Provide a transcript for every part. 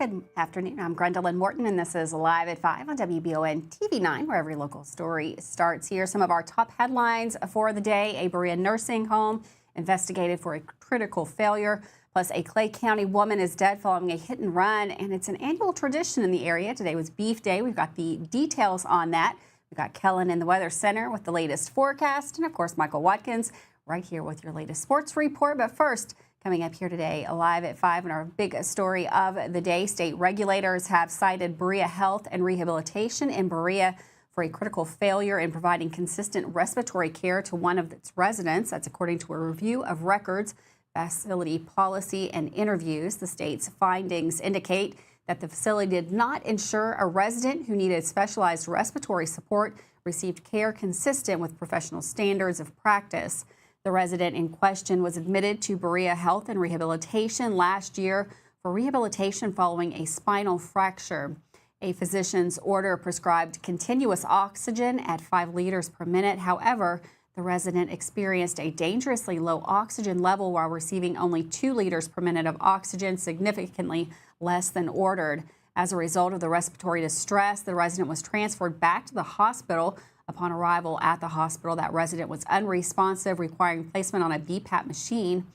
Good afternoon. I'm Gwendolyn Morton, and this is Live at 5 on WBON TV 9, where every local story starts here. Some of our top headlines for the day: a Berea nursing home investigated for a critical failure, plus a Clay County woman is dead following a hit and run, and it's an annual tradition in the area. Today was Beef Day. We've got the details on that. We've got Kellen in the Weather Center with the latest forecast, and of course, Michael Watkins right here with your latest sports report. But first, coming up here today, Live at 5, and our big story of the day: state regulators have cited Berea Health and Rehabilitation in Berea for a critical failure in providing consistent respiratory care to one of its residents. That's according to a review of records, facility policy, and interviews. The state's findings indicate that the facility did not ensure a resident who needed specialized respiratory support received care consistent with professional standards of practice. The resident in question was admitted to Berea Health and Rehabilitation last year for rehabilitation following a spinal fracture. A physician's order prescribed continuous oxygen at 5 liters per minute. However, the resident experienced a dangerously low oxygen level while receiving only 2 liters per minute of oxygen, significantly less than ordered. As a result of the respiratory distress, the resident was transferred back to the hospital. Upon arrival at the hospital, that resident was unresponsive, requiring placement on a BPAP machine.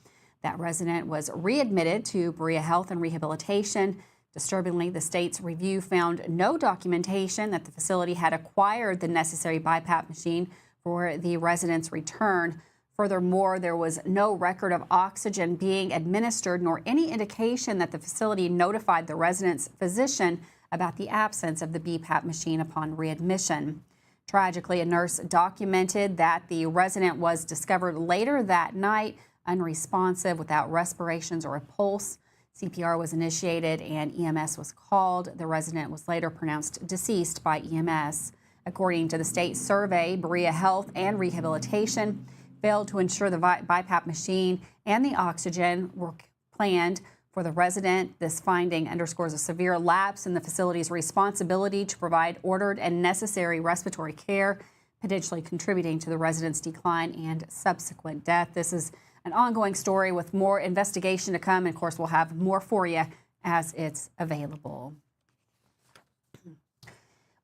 That resident was readmitted to Berea Health and Rehabilitation. Disturbingly, the state's review found no documentation that the facility had acquired the necessary BiPAP machine for the resident's return. Furthermore, there was no record of oxygen being administered, nor any indication that the facility notified the resident's physician about the absence of the BPAP machine upon readmission. Tragically, a nurse documented that the resident was discovered later that night, unresponsive, without respirations or a pulse. CPR was initiated and EMS was called. The resident was later pronounced deceased by EMS. According to the state survey, Berea Health and Rehabilitation failed to ensure the BiPAP machine and the oxygen were planned for the resident. This finding underscores a severe lapse in the facility's responsibility to provide ordered and necessary respiratory care, potentially contributing to the resident's decline and subsequent death. This is an ongoing story with more investigation to come. And of course, we'll have more for you as it's available.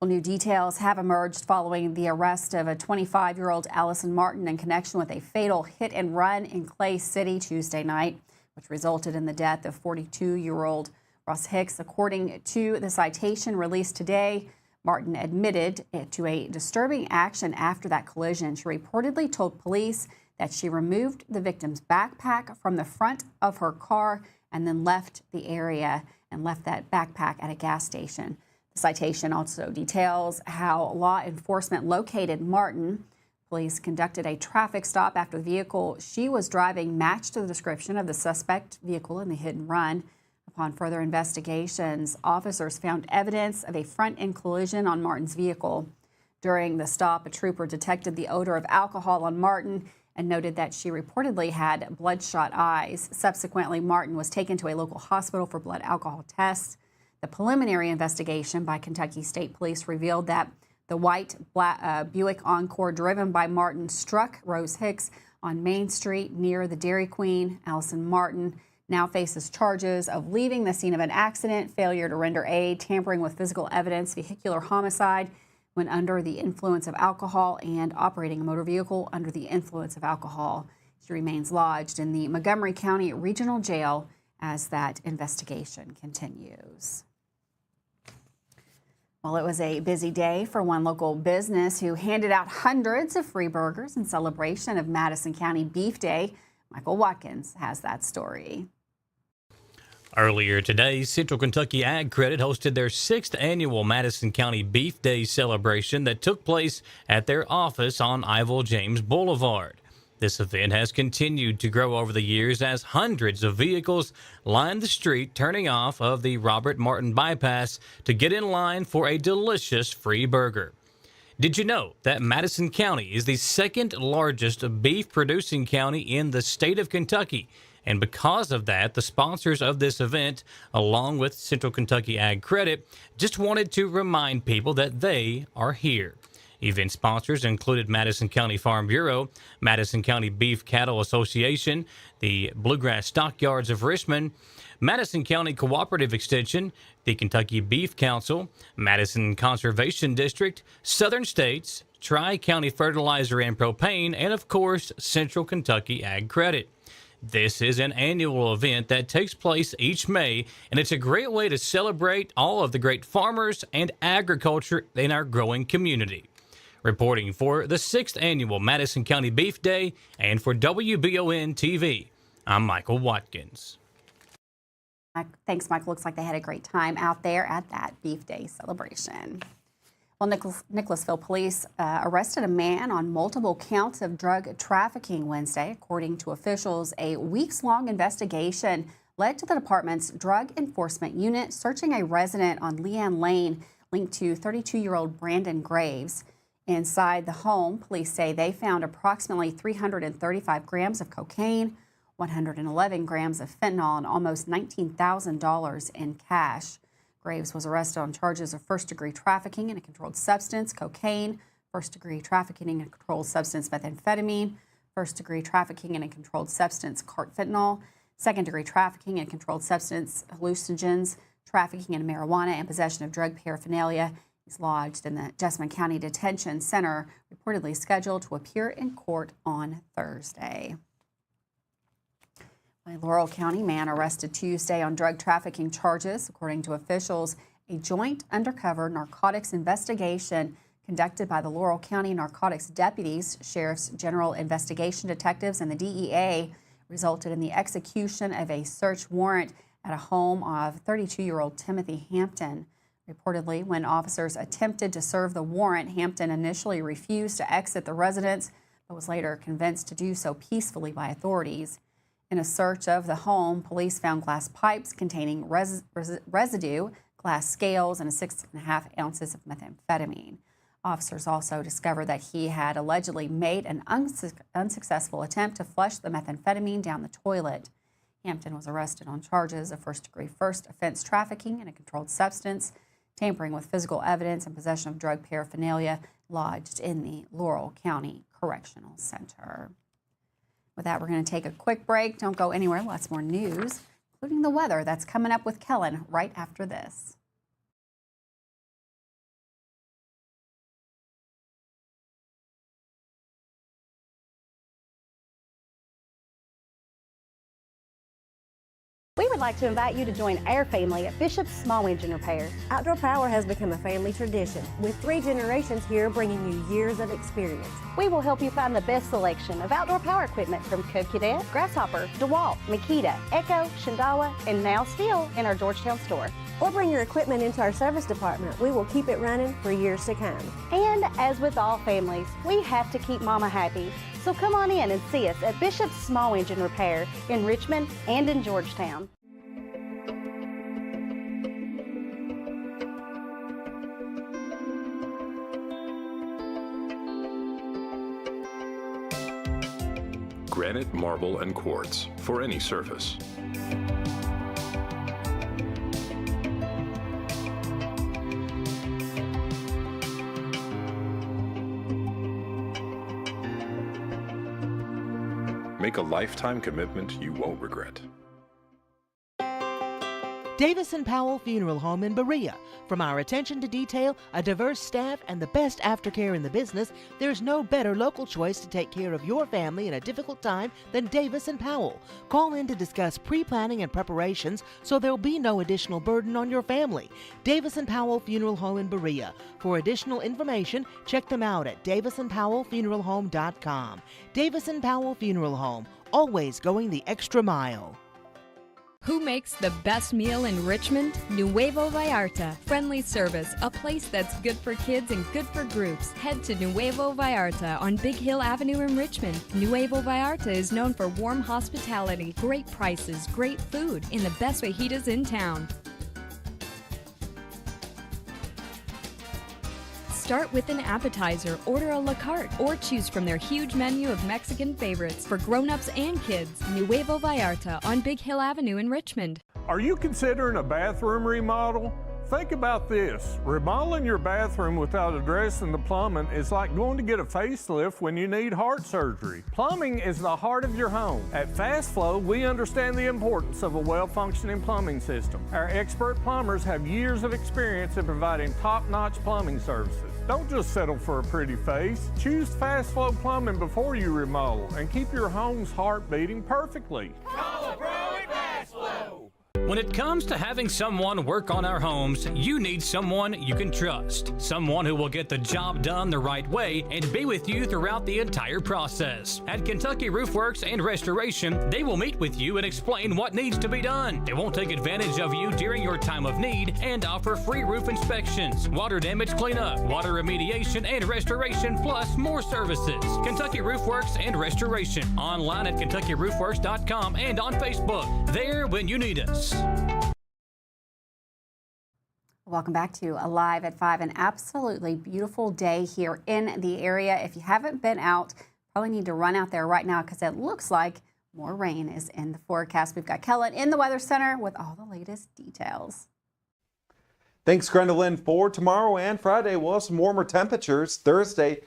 Well, new details have emerged following the arrest of a 25-year-old Allison Martin in connection with a fatal hit and run in Clay City Tuesday night, which resulted in the death of 42-year-old Ross Hicks. According to the citation released today, Martin admitted to a disturbing action after that collision. She reportedly told police that she removed the victim's backpack from the front of her car and then left the area and left that backpack at a gas station. The citation also details how law enforcement located Martin. Police conducted a traffic stop after the vehicle she was driving matched the description of the suspect vehicle in the hit and run. Upon further investigations, officers found evidence of a front-end collision on Martin's vehicle. During the stop, a trooper detected the odor of alcohol on Martin and noted that she reportedly had bloodshot eyes. Subsequently, Martin was taken to a local hospital for blood alcohol tests. The preliminary investigation by Kentucky State Police revealed that the white Buick Encore driven by Martin struck Rose Hicks on Main Street near the Dairy Queen. Allison Martin now faces charges of leaving the scene of an accident, failure to render aid, tampering with physical evidence, vehicular homicide when under the influence of alcohol, and operating a motor vehicle under the influence of alcohol. She remains lodged in the Montgomery County Regional Jail as that investigation continues. Well, it was a busy day for one local business who handed out hundreds of free burgers in celebration of Madison County Beef Day. Michael Watkins has that story. Earlier today, Central Kentucky Ag Credit hosted their 6th annual Madison County Beef Day celebration that took place at their office on Ivor James Boulevard. This event has continued to grow over the years as hundreds of vehicles lined the street turning off of the Robert Martin bypass to get in line for a delicious free burger. Did you know that Madison County is the second largest beef producing county in the state of Kentucky? And because of that, the sponsors of this event, along with Central Kentucky Ag Credit, just wanted to remind people that they are here. Event sponsors included Madison County Farm Bureau, Madison County Beef Cattle Association, the Bluegrass Stockyards of Richmond, Madison County Cooperative Extension, the Kentucky Beef Council, Madison Conservation District, Southern States, Tri-County Fertilizer and Propane, and of course, Central Kentucky Ag Credit. This is an annual event that takes place each May, and it's a great way to celebrate all of the great farmers and agriculture in our growing community. Reporting for the 6th Annual Madison County Beef Day and for WBON TV, I'm Michael Watkins. Thanks, Michael. Looks like they had a great time out there at that Beef Day celebration. Well, Nicholasville police arrested a man on multiple counts of drug trafficking Wednesday. According to officials, a weeks-long investigation led to the department's Drug Enforcement Unit searching a resident on Leanne Lane linked to 32-year-old Brandon Graves. Inside the home, police say they found approximately 335 grams of cocaine, 111 grams of fentanyl, and almost $19,000 in cash. Graves was arrested on charges of first-degree trafficking in a controlled substance, cocaine, first-degree trafficking in a controlled substance, methamphetamine, first-degree trafficking in a controlled substance, fentanyl, second-degree trafficking in a controlled substance, hallucinogens, trafficking in marijuana, and possession of drug paraphernalia. He's lodged in the Jessamine County Detention Center, reportedly scheduled to appear in court on Thursday. A Laurel County man arrested Tuesday on drug trafficking charges. According to officials, a joint undercover narcotics investigation conducted by the Laurel County Narcotics Deputies, Sheriff's General Investigation Detectives, and the DEA resulted in the execution of a search warrant at a home of 32-year-old Timothy Hampton. Reportedly, when officers attempted to serve the warrant, Hampton initially refused to exit the residence, but was later convinced to do so peacefully by authorities. In a search of the home, police found glass pipes containing residue, glass scales, and 6.5 ounces of methamphetamine. Officers also discovered that he had allegedly made an unsuccessful attempt to flush the methamphetamine down the toilet. Hampton was arrested on charges of first-degree first offense trafficking in a controlled substance, tampering with physical evidence, and possession of drug paraphernalia lodged in the Laurel County Correctional Center. With that, we're going to take a quick break. Don't go anywhere. Lots more news, including the weather that's coming up with Kellen right after this. We would like to invite you to join our family at Bishop's Small Engine Repair. Outdoor Power has become a family tradition, with 3 generations here bringing you years of experience. We will help you find the best selection of outdoor power equipment from Co-Cadet, Grasshopper, DeWalt, Makita, Echo, Shindawa, and now still in our Georgetown store. Or bring your equipment into our service department. We will keep it running for years to come. And as with all families, we have to keep Mama happy. So come on in and see us at Bishop's Small Engine Repair in Richmond and in Georgetown. Granite, marble, and quartz for any surface. Make a lifetime commitment you won't regret. Davis & Powell Funeral Home in Berea. From our attention to detail, a diverse staff, and the best aftercare in the business, there's no better local choice to take care of your family in a difficult time than Davis & Powell. Call in to discuss pre-planning and preparations so there'll be no additional burden on your family. Davis & Powell Funeral Home in Berea. For additional information, check them out at davisandpowellfuneralhome.com. Davis & Powell Funeral Home, always going the extra mile. Who makes the best meal in Richmond? Nuevo Vallarta. Friendly service, a place that's good for kids and good for groups. Head to Nuevo Vallarta on Big Hill Avenue in Richmond. Nuevo Vallarta is known for warm hospitality, great prices, great food, and the best fajitas in town. Start with an appetizer, order a la carte, or choose from their huge menu of Mexican favorites for grown-ups and kids. Nuevo Vallarta on Big Hill Avenue in Richmond. Are you considering a bathroom remodel? Think about this. Remodeling your bathroom without addressing the plumbing is like going to get a facelift when you need heart surgery. Plumbing is the heart of your home. At Fast Flow, we understand the importance of a well-functioning plumbing system. Our expert plumbers have years of experience in providing top-notch plumbing services. Don't just settle for a pretty face. Choose Fast Flow Plumbing before you remodel and keep your home's heart beating perfectly. Call a pro at Fast Flow. When it comes to having someone work on our homes, you need someone you can trust. Someone who will get the job done the right way and be with you throughout the entire process. At Kentucky Roof Works and Restoration, they will meet with you and explain what needs to be done. They won't take advantage of you during your time of need and offer free roof inspections, water damage cleanup, water remediation and restoration, plus more services. Kentucky Roof Works and Restoration. Online at KentuckyRoofWorks.com and on Facebook. There when you need us. Welcome back to Alive at 5. An absolutely beautiful day here in the area. If you haven't been out, probably need to run out there right now because it looks like more rain is in the forecast. We've got Kellen in the Weather Center with all the latest details. Thanks, Gwendolyn. For tomorrow and Friday, we'll have some warmer temperatures. Thursday,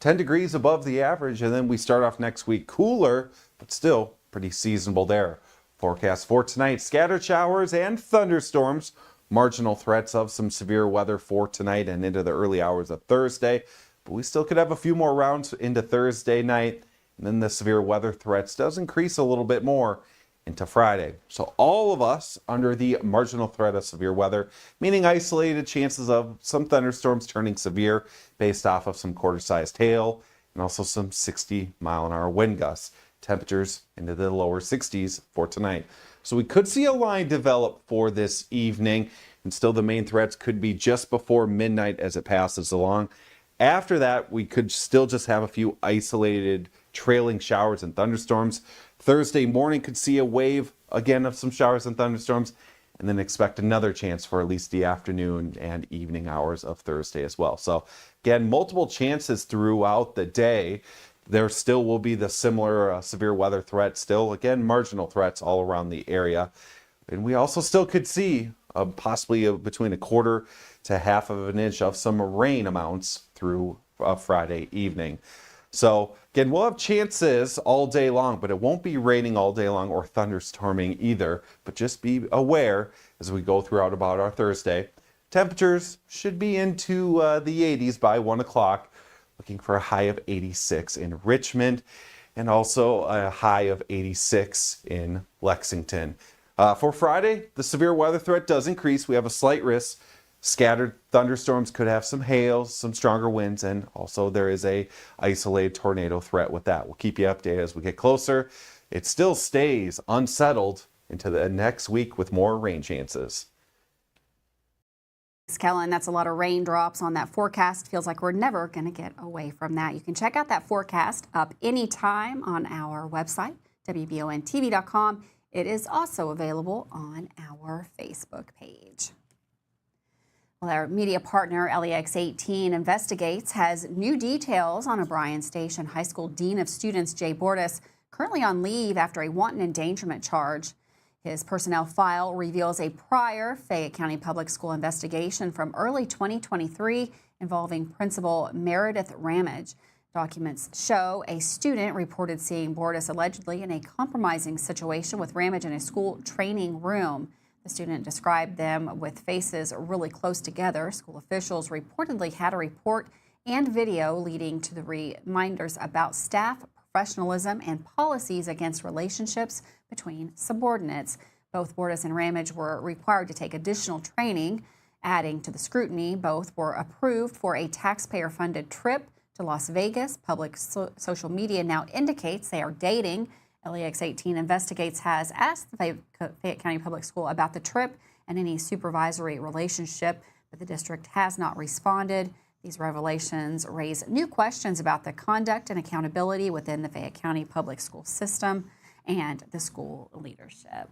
10 degrees above the average, and then we start off next week cooler, but still pretty seasonable there. Forecast for tonight, scattered showers and thunderstorms. Marginal threats of some severe weather for tonight and into the early hours of Thursday. But we still could have a few more rounds into Thursday night. And then the severe weather threats does increase a little bit more into Friday. So all of us under the marginal threat of severe weather, meaning isolated chances of some thunderstorms turning severe based off of some quarter-sized hail and also some 60-mile-an-hour wind gusts. Temperatures into the lower 60s for tonight. So we could see a line develop for this evening, and still the main threats could be just before midnight as it passes along. After that, we could still just have a few isolated trailing showers and thunderstorms. Thursday morning could see a wave again of some showers and thunderstorms, and then expect another chance for at least the afternoon and evening hours of Thursday as well. So again, multiple chances throughout the day. There still will be the similar severe weather threat, still, again, marginal threats all around the area. And we also still could see possibly between a quarter to half of an inch of some rain amounts through Friday evening. So, again, we'll have chances all day long, but it won't be raining all day long or thunderstorming either. But just be aware as we go throughout about our Thursday. Temperatures should be into the 80s by 1 o'clock. Looking for a high of 86 in Richmond and also a high of 86 in Lexington. For Friday, the severe weather threat does increase. We have a slight risk. Scattered thunderstorms could have some hail, some stronger winds, and also there is a isolated tornado threat with that. We'll keep you updated as we get closer. It still stays unsettled into the next week with more rain chances. Kellen, that's a lot of raindrops on that forecast. Feels like we're never going to get away from that. You can check out that forecast up anytime on our website, WBONTV.com. It is also available on our Facebook page. Well, our media partner, LEX 18 Investigates, has new details on O'Brien Station High School Dean of Students Jay Bordas, currently on leave after a wanton endangerment charge. His personnel file reveals a prior Fayette County Public School investigation from early 2023 involving Principal Meredith Ramage. Documents show a student reported seeing Bordas allegedly in a compromising situation with Ramage in a school training room. The student described them with faces really close together. School officials reportedly had a report and video leading to the reminders about staff professionalism and policies against relationships between subordinates. Both Bordas and Ramage were required to take additional training. Adding to the scrutiny, both were approved for a taxpayer-funded trip to Las Vegas. Public social media now indicates they are dating. LEX 18 Investigates has asked the Fayette County Public School about the trip and any supervisory relationship, but the district has not responded. These revelations raise new questions about the conduct and accountability within the Fayette County Public School system and the school leadership.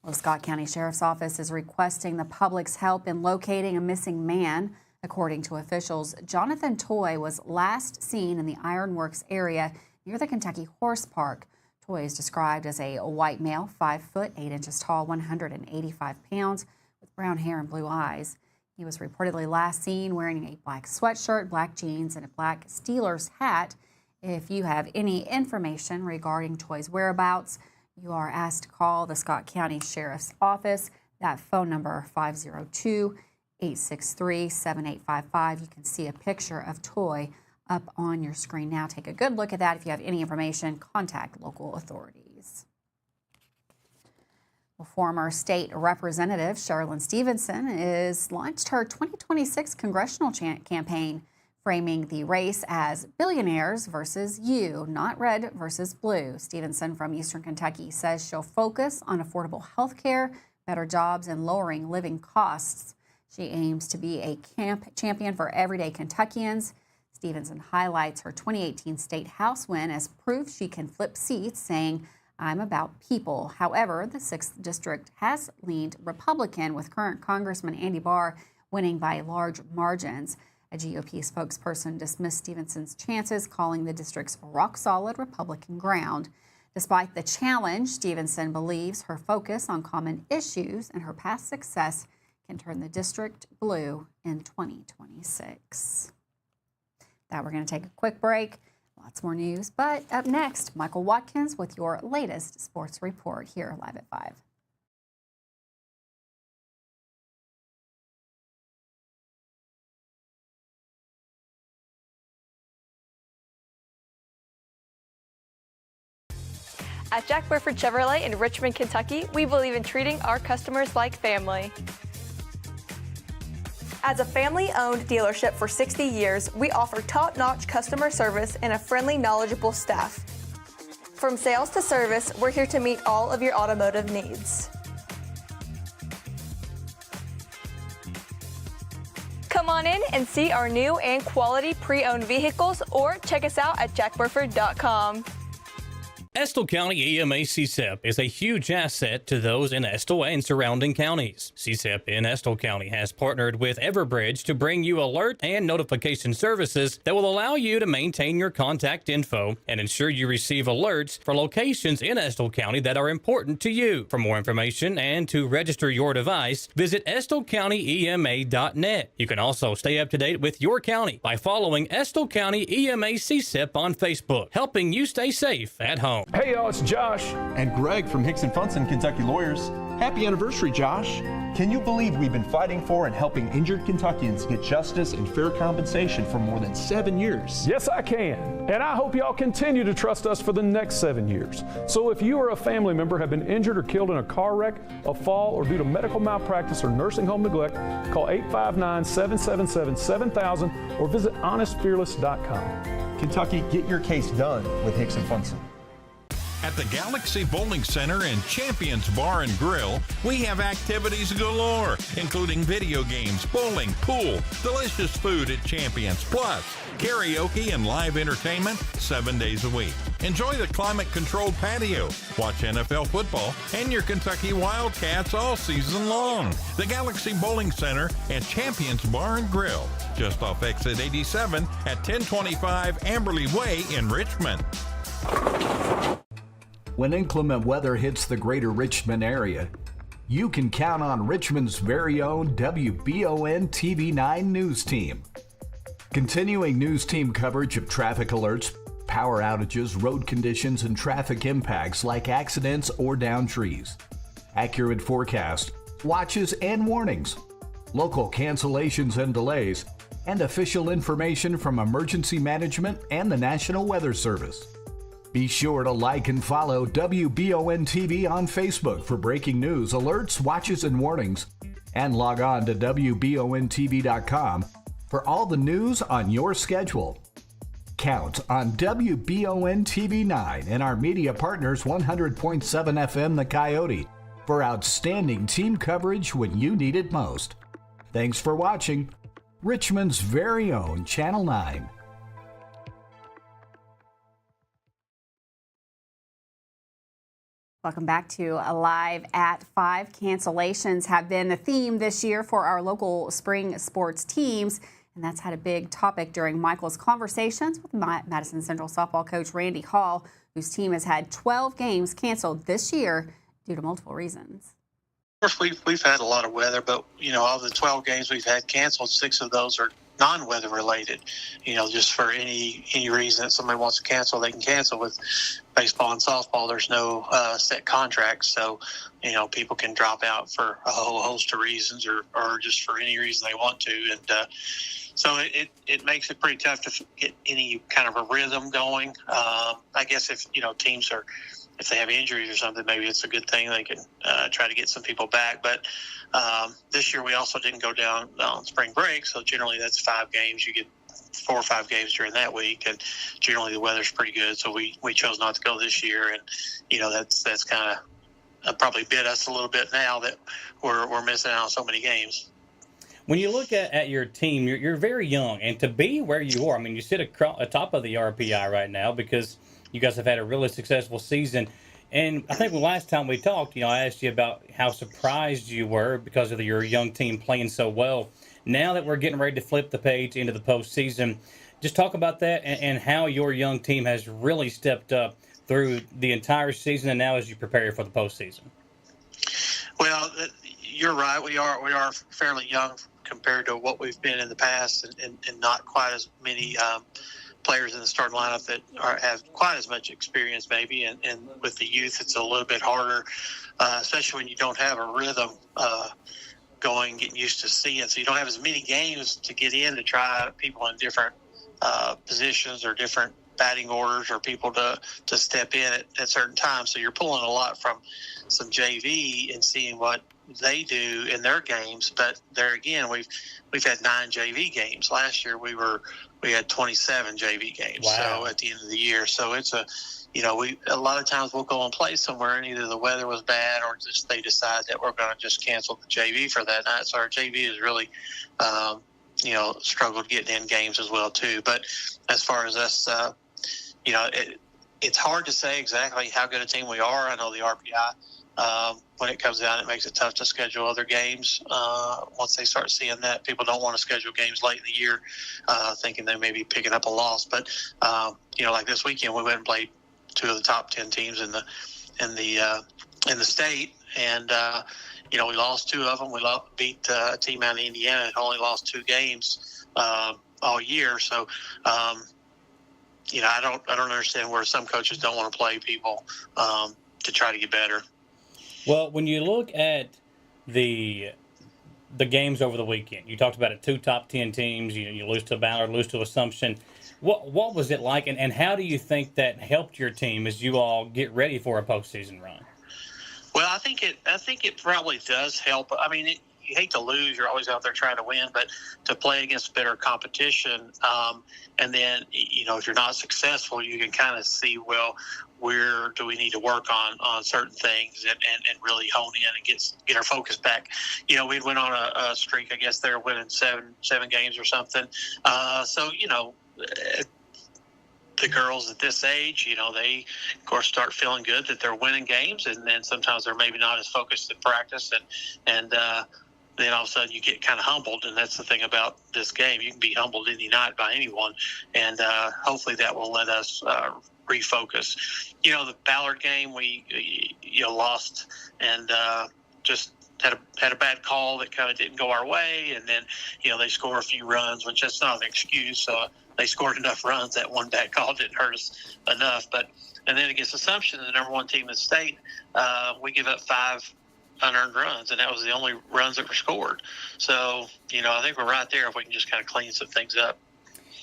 Well, the Scott County Sheriff's Office is requesting the public's help in locating a missing man. According to officials, Jonathan Toy was last seen in the Ironworks area near the Kentucky Horse Park. Toy is described as a white male, 5 foot 8 inches tall, 185 pounds, with brown hair and blue eyes. He was reportedly last seen wearing a black sweatshirt, black jeans, and a black Steelers hat. If you have any information regarding Toy's whereabouts, you are asked to call the Scott County Sheriff's Office. That phone number, 502-863-7855. You can see a picture of Toy up on your screen now. Take a good look at that. If you have any information, contact local authorities. Well, former state representative Sherilyn Stevenson has launched her 2026 congressional campaign, framing the race as billionaires versus you, not red versus blue. Stevenson from Eastern Kentucky says she'll focus on affordable health care, better jobs, and lowering living costs. She aims to be a champion for everyday Kentuckians. Stevenson highlights her 2018 state House win as proof she can flip seats, saying, "I'm about people." However, the 6th district has leaned Republican, with current Congressman Andy Barr winning by large margins. A GOP spokesperson dismissed Stevenson's chances, calling the district's rock-solid Republican ground. Despite the challenge, Stevenson believes her focus on common issues and her past success can turn the district blue in 2026. That we're going to take a quick break. Lots more news, but up next, Michael Watkins with your latest sports report here live at 5. At Jack Burford Chevrolet in Richmond, Kentucky, we believe in treating our customers like family. As a family-owned dealership for 60 years, we offer top-notch customer service and a friendly, knowledgeable staff. From sales to service, we're here to meet all of your automotive needs. Come on in and see our new and quality pre-owned vehicles, or check us out at jackburford.com. Estill County EMA CSEP is a huge asset to those in Estill and surrounding counties. CSEP in Estill County has partnered with Everbridge to bring you alert and notification services that will allow you to maintain your contact info and ensure you receive alerts for locations in Estill County that are important to you. For more information and to register your device, visit EstillCountyEMA.net. You can also stay up to date with your county by following Estill County EMA CSEP on Facebook, helping you stay safe at home. Hey y'all, it's Josh. And Greg from Hicks & Funson, Kentucky Lawyers. Happy anniversary, Josh. Can you believe we've been fighting for and helping injured Kentuckians get justice and fair compensation for more than 7 years? Yes, I can. And I hope y'all continue to trust us for the next 7 years. So if you or a family member have been injured or killed in a car wreck, a fall, or due to medical malpractice or nursing home neglect, call 859-777-7000 or visit honestfearless.com. Kentucky, get your case done with Hicks & Funson. At the Galaxy Bowling Center and Champions Bar and Grill, we have activities galore, including video games, bowling, pool, delicious food at Champions, plus karaoke and live entertainment 7 days a week. Enjoy the climate-controlled patio, watch NFL football, and your Kentucky Wildcats all season long. The Galaxy Bowling Center and Champions Bar and Grill, just off exit 87 at 1025 Amberley Way in Richmond. When inclement weather hits the greater Richmond area, you can count on Richmond's very own WBON TV9 News Team. Continuing news team coverage of traffic alerts, power outages, road conditions, and traffic impacts like accidents or downed trees. Accurate forecast, watches and warnings, local cancellations and delays, and official information from emergency management and the National Weather Service. Be sure to like and follow WBON TV on Facebook for breaking news, alerts, watches, and warnings. And log on to WBONTV.com for all the news on your schedule. Count on WBON TV9 and our media partners 100.7 FM The Coyote for outstanding team coverage when you need it most. Thanks for watching Richmond's very own Channel 9. Welcome back to Alive at 5. Cancellations have been the theme this year for our local spring sports teams. And that's had a big topic during Michael's conversations with Madison Central softball coach Randy Hall, whose team has had 12 games canceled this year due to multiple reasons. Of course, we've had a lot of weather, but, of the 12 games we've had canceled, 6 of those are non-weather related. Just for any reason that somebody wants to cancel, they can cancel. With baseball and softball, there's no set contracts, so people can drop out for a whole host of reasons, or just for any reason they want to, and so it makes it pretty tough to get any kind of a rhythm going. I guess if teams are, if they have injuries or something, maybe it's a good thing. They can try to get some people back. But this year we also didn't go down on spring break, so generally that's 5 games. You get 4 or 5 games during that week, and generally the weather's pretty good. So we chose not to go this year, and that's kind of probably bit us a little bit now that we're missing out on so many games. When you look at your team, you're very young, and to be where you are, I mean, you sit atop of the RPI right now because you guys have had a really successful season. And I think the last time we talked, I asked you about how surprised you were because of your young team playing so well. Now that we're getting ready to flip the page into the postseason, just talk about that and how your young team has really stepped up through the entire season and now as you prepare for the postseason. Well, you're right. We are fairly young compared to what we've been in the past, and not quite as many players in the starting lineup that have quite as much experience maybe, and with the youth it's a little bit harder, especially when you don't have a rhythm going, getting used to seeing, so you don't have as many games to get in to try people in different positions or different batting orders, or people to step in at certain times. So you're pulling a lot from some JV and seeing what they do in their games. But there again, we've had 9 JV games. Last year we had 27 JV games. Wow. So at the end of the year, so it's a lot of times we'll go and play somewhere, and either the weather was bad or just they decide that we're going to just cancel the JV for that night. So our JV is really struggled getting in games as well too. But as far as us, it's hard to say exactly how good a team we are. I know the RPI, when it comes down, it makes it tough to schedule other games. Once they start seeing that, people don't want to schedule games late in the year, thinking they may be picking up a loss. But like this weekend, we went and played 2 of the top 10 teams in the state, and we lost 2 of them. We beat a team out of Indiana and only lost 2 games all year. So I don't understand where some coaches don't want to play people to try to get better. Well, when you look at the games over the weekend, you talked about it, 2 top 10 teams. You lose to Ballard, lose to Assumption. What was it like, and how do you think that helped your team as you all get ready for a postseason run? Well, I think it probably does help. I mean, you hate to lose. You're always out there trying to win, but to play against better competition, and then if you're not successful, you can kind of see, well, where do we need to work on certain things and really hone in and get our focus back. We went on a streak. I guess they're winning seven games or something. So the girls at this age, they of course start feeling good that they're winning games, and then sometimes they're maybe not as focused in practice, and then all of a sudden you get kind of humbled. And that's the thing about this game. You can be humbled any night by anyone, and hopefully that will let us refocus. The Ballard game, we lost, and just had a bad call that kind of didn't go our way, and then they score a few runs, which that's not an excuse. They scored enough runs. That one bad call didn't hurt us enough. And then against Assumption, the number 1 team in the state, we give up 5 unearned runs, and that was the only runs that were scored. So I think we're right there if we can just kind of clean some things up.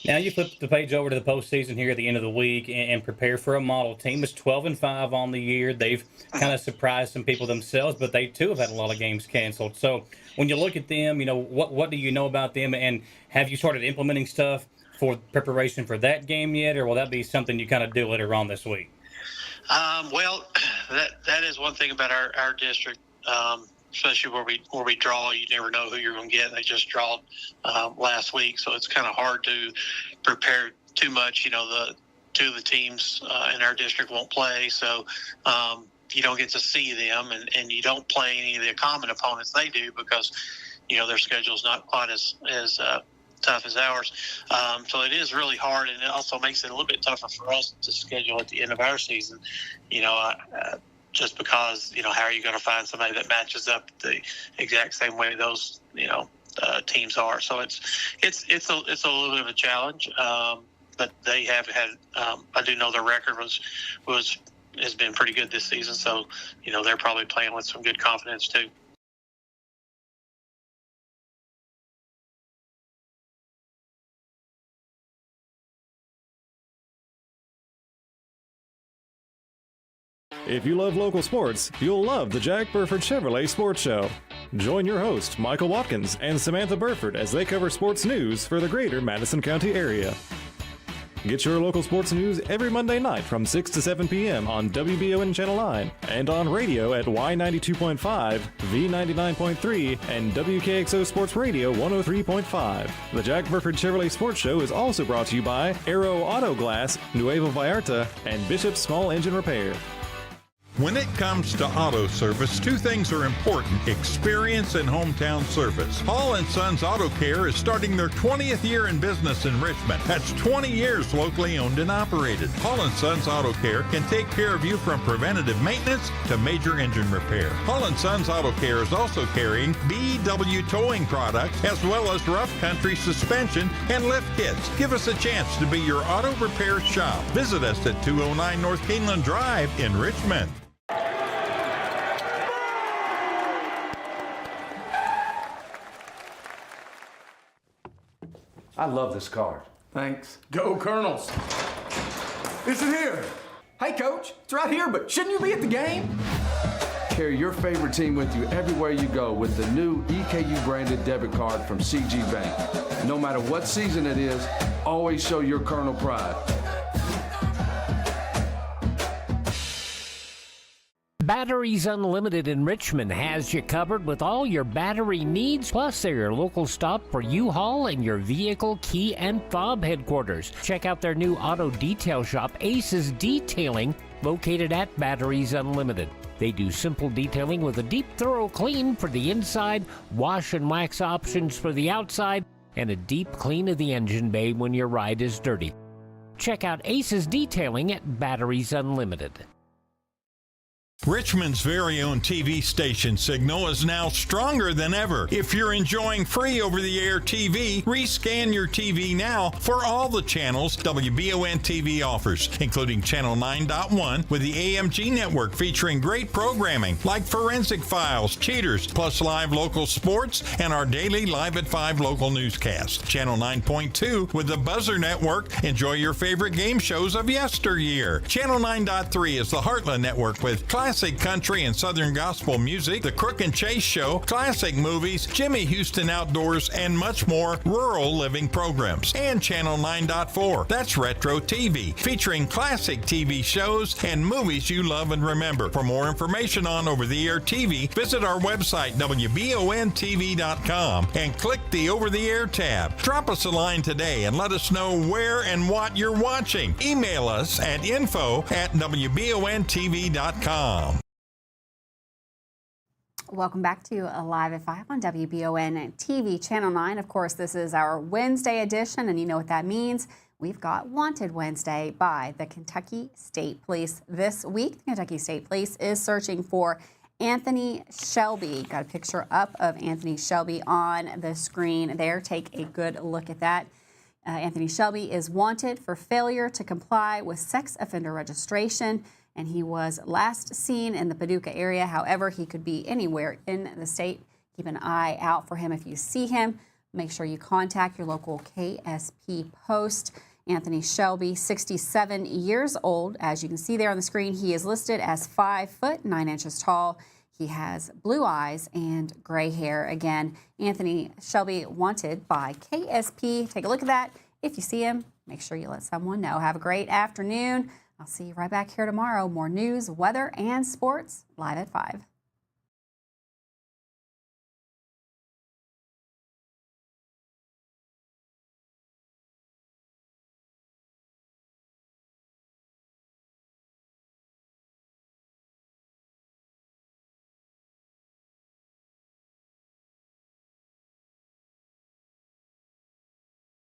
Now you flip the page over to the postseason here at the end of the week and prepare for a model team. It's 12-5 on the year. They've kind of surprised some people themselves, but they too have had a lot of games canceled. So when you look at them, what do you know about them, and have you started implementing stuff for preparation for that game yet, or will that be something you kind of do later on this week? Well, that is one thing about our district. Especially where we draw, you never know who you're going to get. They just drawed last week, so it's kind of hard to prepare too much. The 2 of the teams in our district won't play, so you don't get to see them, and you don't play any of the common opponents they do because their schedule's not quite as tough as ours. So it is really hard, and it also makes it a little bit tougher for us to schedule at the end of our season. Just because, how are you going to find somebody that matches up the exact same way those, teams are? So it's a little bit of a challenge. But they have had, I do know their record has been pretty good this season. So, they're probably playing with some good confidence too. If you love local sports, you'll love the Jack Burford Chevrolet Sports Show. Join your host, Michael Watkins, and Samantha Burford as they cover sports news for the greater Madison County area. Get your local sports news every Monday night from 6 to 7 p.m. on WBON Channel 9 and on radio at Y92.5, V99.3, and WKXO Sports Radio 103.5. The Jack Burford Chevrolet Sports Show is also brought to you by Aero Auto Glass, Nuevo Vallarta, and Bishop's Small Engine Repair. When it comes to auto service, two things are important: experience and hometown service. Hall & Sons Auto Care is starting their 20th year in business in Richmond. That's 20 years locally owned and operated. Hall & Sons Auto Care can take care of you from preventative maintenance to major engine repair. Hall & Sons Auto Care is also carrying BW towing products as well as rough country suspension and lift kits. Give us a chance to be your auto repair shop. Visit us at 209 North Keeneland Drive in Richmond. I love this card. Thanks. Go Colonels. Is it here? Hey, Coach. It's right here, but shouldn't you be at the game? Carry your favorite team with you everywhere you go with the new EKU branded debit card from CG Bank. No matter what season it is, always show your Colonel pride. Batteries Unlimited in Richmond has you covered with all your battery needs, plus they're your local stop for U-Haul and your vehicle key and fob headquarters. Check out their new auto detail shop, Aces Detailing, located at Batteries Unlimited. They do simple detailing with a deep, thorough clean for the inside, wash and wax options for the outside, and a deep clean of the engine bay when your ride is dirty. Check out Aces Detailing at Batteries Unlimited. Richmond's very own TV station signal is now stronger than ever. If you're enjoying free over-the-air TV, rescan your TV now for all the channels WBON TV offers, including Channel 9.1 with the AMG network featuring great programming like Forensic Files, Cheaters, plus live local sports and our daily Live at 5 local newscast. Channel 9.2 with the Buzzer network. Enjoy your favorite game shows of yesteryear. Channel 9.3 is the Heartland network with classic country and southern gospel music, The Crook and Chase Show, classic movies, Jimmy Houston Outdoors, and much more rural living programs. And Channel 9.4, that's Retro TV, featuring classic TV shows and movies you love and remember. For more information on over-the-air TV, visit our website, WBONTV.com, and click the Over-the-Air tab. Drop us a line today and let us know where and what you're watching. Email us at info@WBONTV.com. Welcome back to Live at 5 on WBON TV Channel 9. Of course, this is our Wednesday edition, and you know what that means. We've got Wanted Wednesday by the Kentucky State Police. This week, the Kentucky State Police is searching for Anthony Shelby. Got a picture up of Anthony Shelby on the screen there. Take a good look at that. Anthony Shelby is wanted for failure to comply with sex offender registration, and he was last seen in the Paducah area. However, he could be anywhere in the state. Keep an eye out for him. If you see him, make sure you contact your local KSP post. Anthony Shelby, 67 years old. As you can see there on the screen, he is listed as 5 foot 9 inches tall. He has blue eyes and gray hair. Again, Anthony Shelby wanted by KSP. Take a look at that. If you see him, make sure you let someone know. Have a great afternoon. I'll see you right back here tomorrow. More news, weather, and sports live at 5.